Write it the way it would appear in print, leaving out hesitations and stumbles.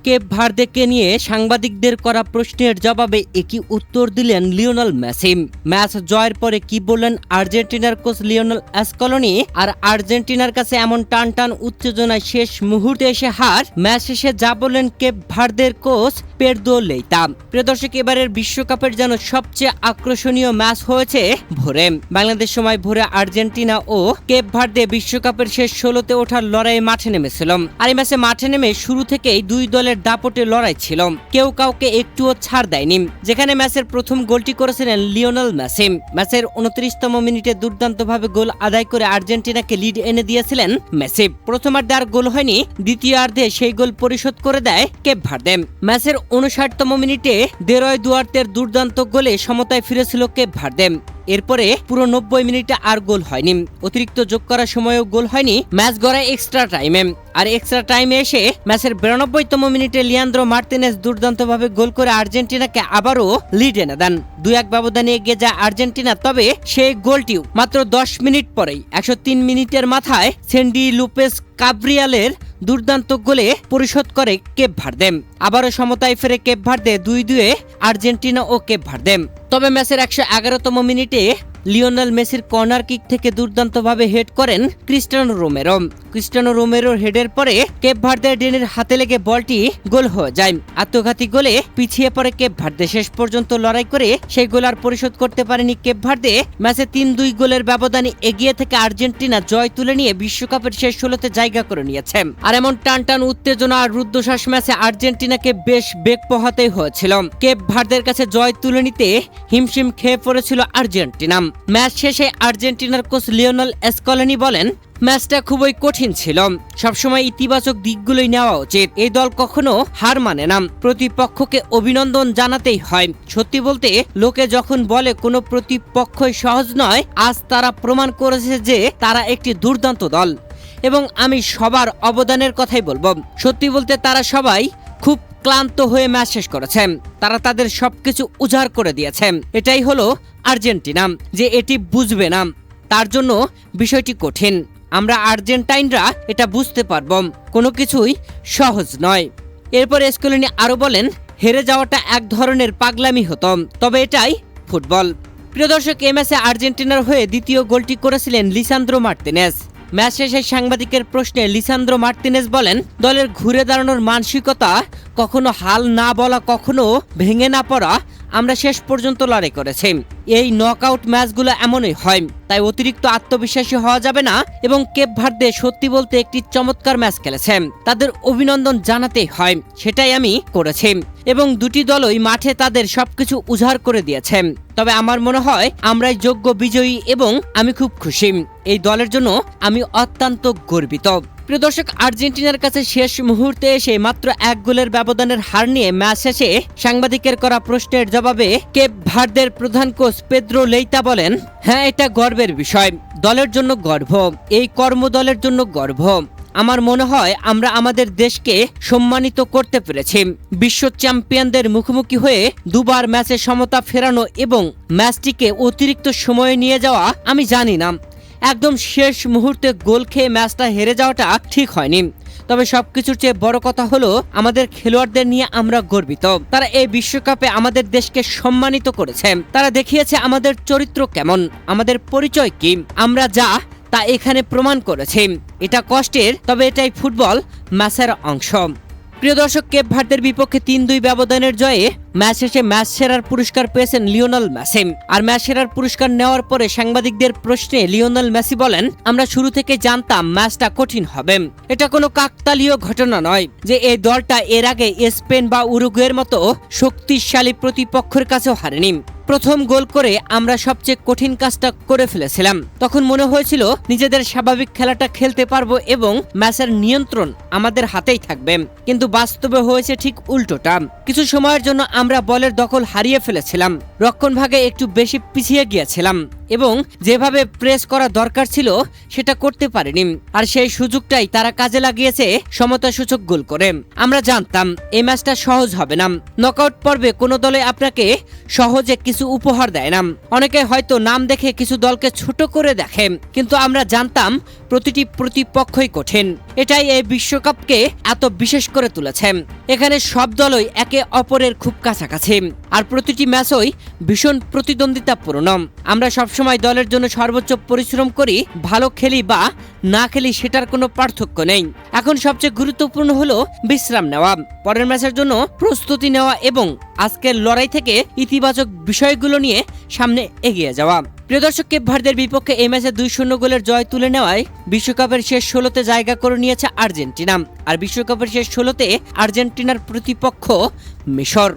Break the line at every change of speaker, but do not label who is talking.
Cape ভার্দেকে নিয়ে সাংবাদিকদের করা প্রশ্নের জবাবে একই উত্তর দিলেন লিওনেল মেসি। ম্যাচ জয়ের পরে কি বললেন আর্জেন্টিনার কোচ লিওনেল স্কলোনি, আর আর্জেন্টিনার কাছে এমন টান টান উত্তেজনায় শেষ মুহূর্তে এসে হার, ম্যাচ শেষে যা বললেন কেপ ভার্দের কোচ পেদ্রো লেইতা। প্রিয় দর্শক, এবারের বিশ্বকাপের যেন সবচেয়ে আকর্ষণীয় ম্যাচ হয়েছে ভোরে। বাংলাদেশ সময় ভোরে আর্জেন্টিনা ও কেপ ভার্দে বিশ্বকাপের শেষ 16তে ওঠার লড়াইয়ে মাঠে নেমেছিল। আর এই ম্যাচে মাঠে নেমে শুরু থেকেই দুই দলের দাপটে লড়াই ছিল, কেউ কাউকে একটুও ছাড় দেয়নি। যেখানে ম্যাচের প্রথম গোলটি করেছিলেন লিওনেল মেসি। ম্যাচের 29তম মিনিটে দুর্দান্তভাবে গোল আদায় করে আর্জেন্টিনাকে লিড এনে দিয়েছিলেন মেসি। প্রথমার্ধে আর গোল হয়নি, দ্বিতীয়ার্ধে সেই গোল পরিশোধ করে দেয় কেপ ভার্দে। ম্যাচের 59তম মিনিটে দেরয় দুয়ার্তের দুর্দান্ত গোলে সমতায় ফিরেছিল কেপ ভার্দে। এরপরে পুরো 90 মিনিটে আর গোল হয়নি, অতিরিক্ত যোগ করার সময়ও গোল হয়নি। ম্যাচ গড়ায় এক্সট্রা টাইমে, আর এক্সট্রা টাইমে এসে ম্যাচের 92তম মিনিটে লিয়ান্দ্রো মার্তিনেজ দুর্দান্তভাবে গোল করে আর্জেন্টিনাকে আবারও লিড এনে দেন। 2-1 ব্যবধানে এগিয়ে যায় আর্জেন্টিনা। তবে সেই গোলটিও মাত্র 10 মিনিট পরেই 103 মিনিটের মাথায় সেন্ডি লুপেস কাব্রিয়ালের দুর্দান্ত গোলে পরিশোধ করে কেপ ভার্দে। আবারও সমতায় ফেরে কেপ ভার্দে, 2-2 আর্জেন্টিনা ও কেপ ভার্দে। তবে ম্যাচের 111তম মিনিটে লিওনেল মেসির কর্নার কিক থেকে দুর্দান্তভাবে হেড করেন ক্রিস্টিয়ানো রোমেরোর হেডের পরে কেপ ভার্দের ডেনের হাতে লেগে বলটি গোল হয়ে যায়। আত্মঘাতী গোলে পিছিয়ে পড়ে কেপ ভার্দে। শেষ পর্যন্ত লড়াই করে সেই গোল আর পরিশোধ করতে পারেনি কেপ ভার্দে। ম্যাচে 3-2 গোলের ব্যবধানে এগিয়ে থেকে আর্জেন্টিনা জয় তুলে নিয়ে বিশ্বকাপের শেষ 16তে জায়গা করে নিয়েছে। আর এমন টান টান উত্তেজনা আর রুদ্ধশ্বাস ম্যাচে আর্জেন্টিনাকে বেশ বেগ পোহাতেই হয়েছিল। কেপ ভার্দের কাছে জয় তুলে নিতে হিমশিম খেয়ে পড়েছিল আর্জেন্টিনা। ম্যাচ শেষে আর্জেন্টিনার কোচ লিওনেল স্কলোনি বলেন, ম্যাচটা খুবই কঠিন ছিল, সবসময় ইতিবাচক দিকগুলোই নেওয়া উচিত। এই দল কখনো হার মানে না, প্রতিপক্ষকে অভিনন্দন জানাতেই হয়। সত্যি বলতে, লোকে যখন বলে কোনো প্রতিপক্ষই সহজ নয়, আজ তারা প্রমাণ করেছে যে তারা একটি দুর্দান্ত দল, এবং আমি সবার অবদানের কথাই বলবো। সত্যি বলতে, তারা সবাই খুব ক্লান্ত হয়ে ম্যাচ শেষ করেছে, তারা তাদের সবকিছু উজাড় করে দিয়েছে। এটাই হলো আর্জেন্টিনা, যে এটি বুঝবে না তার জন্য বিষয়টি কঠিন। আমরা আর্জেন্টাইনরা এটা বুঝতে পারব, কোনো কিছুই সহজ নয়। এরপর স্কলোনি আরো বলেন, হেরে যাওয়াটা এক ধরনের পাগলামি হতো, তবে এটাই ফুটবল। প্রিয় দর্শক, এই ম্যাচে আর্জেন্টিনার হয়ে দ্বিতীয় গোলটি করেছিলেন লিসান্দ্রো মার্তিনেজ। ম্যাচ শেষে সাংবাদিকের প্রশ্নে লিসান্দ্রো মার্তিনেজ বলেন, দলের ঘুরে দাঁড়ানোর মানসিকতা, কখনো হাল না বলা, কখনো ভেঙে না পড়া, আমরা শেষ পর্যন্ত লড়াই করেছি। এই নকআউট ম্যাচগুলো এমনই হয়, তাই অতিরিক্ত আত্মবিশ্বাসী হওয়া যাবে না। এবং কেপ ভার্দে সত্যি বলতে একটি চমৎকার ম্যাচ খেলেছে, তাদের অভিনন্দন জানাতেই হয়, সেটাই আমি করেছি। এবং দুটি দলই মাঠে তাদের সবকিছু উজাড় করে দিয়েছে। তবে আমার মনে হয় আমরাই যোগ্য বিজয়ী, এবং আমি খুব খুশি। এই দলের জন্য আমি অত্যন্ত গর্বিত। প্রিয় দর্শক, আর্জেন্টিনার কাছে শেষ মুহূর্তে এসে মাত্র 1 গোলের ব্যবধানের হার নিয়ে ম্যাচ শেষে সাংবাদিকের করা প্রশ্নের জবাবে কেপ ভার্দের প্রধান কোচ পেদ্রো লেইতা বলেন, হ্যাঁ, এটা গর্বের বিষয়, দলের জন্য গর্ব, এই কর্মদলের জন্য গর্ব। আমার মনে হয় আমরা আমাদের দেশকে সম্মানিত করতে পেরেছি। বিশ্ব চ্যাম্পিয়নদের মুখোমুখি হয়ে দুবার ম্যাচে সমতা ফেরানো এবং ম্যাচটিকে অতিরিক্ত সময়ে নিয়ে যাওয়া, আমি জানি না, একদম শেষ মুহূর্তে গোল খেয়ে ম্যাচটা হেরে যাওয়াটা ঠিক হয়নি। তবে সবকিছুর চেয়ে বড় কথা হলো আমাদের খেলোয়াড়দের নিয়ে আমরা গর্বিত। তারা এই বিশ্বকাপে আমাদের দেশকে সম্মানিত করেছে। তারা দেখিয়েছে আমাদের চরিত্র কেমন, আমাদের পরিচয় কি, আমরা যা তা এখানে প্রমাণ করেছে। এটা কষ্টের, তবে এটাই ফুটবল ম্যাচের অংশ। প্রিয় দর্শক, কেপ ভার্দের বিপক্ষে 3-2 ব্যবধানের জয়ে ম্যাচ শেষে ম্যাচ সেরার পুরস্কার পেয়েছেন লিওনেল মেসি। আর ম্যাচ সেরার পুরস্কার নেওয়ার পরে সাংবাদিকদের প্রশ্নে লিওনেল মেসি বলেন, আমরা শুরু থেকে জানতাম ম্যাচটা কঠিন হবে। এটা কোনো কাকতালীয় ঘটনা নয় যে এই দলটা এর আগে স্পেন বা উরুগুয়ের মতো শক্তিশালী প্রতিপক্ষের কাছেও হারেনি। প্রথম গোল করে আমরা সবচেয়ে কঠিন কাজটা করে ফেলেছিলাম। তখন মনে হয়েছিল নিজেদের স্বাভাবিক খেলাটা খেলতে পারবো এবং ম্যাচের নিয়ন্ত্রণ আমাদের হাতেই থাকবে, কিন্তু বাস্তবে হয়েছে ঠিক উল্টোটা। কিছু সময়ের জন্য আমরা বলের দখল হারিয়ে ফেলেছিলাম, রক্ষণভাগে একটু বেশি পিছিয়ে গিয়েছিলাম এবং যেভাবে প্রেস করা দরকার ছিল সেটা করতে পারিনি। আর সেই সুযোগটাই তারা কাজে লাগিয়েছে সমতাসূচক গোল করে। আমরা জানতাম এই ম্যাচটা সহজ হবে না। নকআউট পর্বে কোনো দলে আপনাকে সহজে কিছু উপহার দেয় না। অনেকে হয়তো নাম দেখে কিছু দলকে ছোট করে দেখে, কিন্তু আমরা জানতাম প্রতিটি প্রতিপক্ষই কঠিন। এটাই এই বিশ্বকাপকে এত বিশেষ করে তুলেছে। এখানে সব দলই একে অপরের খুব কাছাকাছি, আর প্রতিটি ম্যাচই ভীষণ প্রতিদ্বন্দ্বিতাপূর্ণ। আমরা সবসময় দলের জন্য সর্বোচ্চ পরিশ্রম করি, ভালো খেলি বা না খেলি সেটার কোনো পার্থক্য নেই। এখন সবচেয়ে গুরুত্বপূর্ণ হলো বিশ্রাম নেওয়া, পরের ম্যাচের জন্য প্রস্তুতি নেওয়া এবং আজকের লড়াই থেকে ইতিবাচক বিষয়গুলো নিয়ে সামনে এগিয়ে যাওয়া। প্রিয় দর্শক, কেপ ভার্দের বিপক্ষে এই ম্যাচে 2-0 গোলের জয় তুলে নেওয়ায় বিশ্বকাপের শেষ 16তে জায়গা করে নিয়েছে আর্জেন্টিনা। আর বিশ্বকাপের শেষ 16তে আর্জেন্টিনার প্রতিপক্ষ মিশর।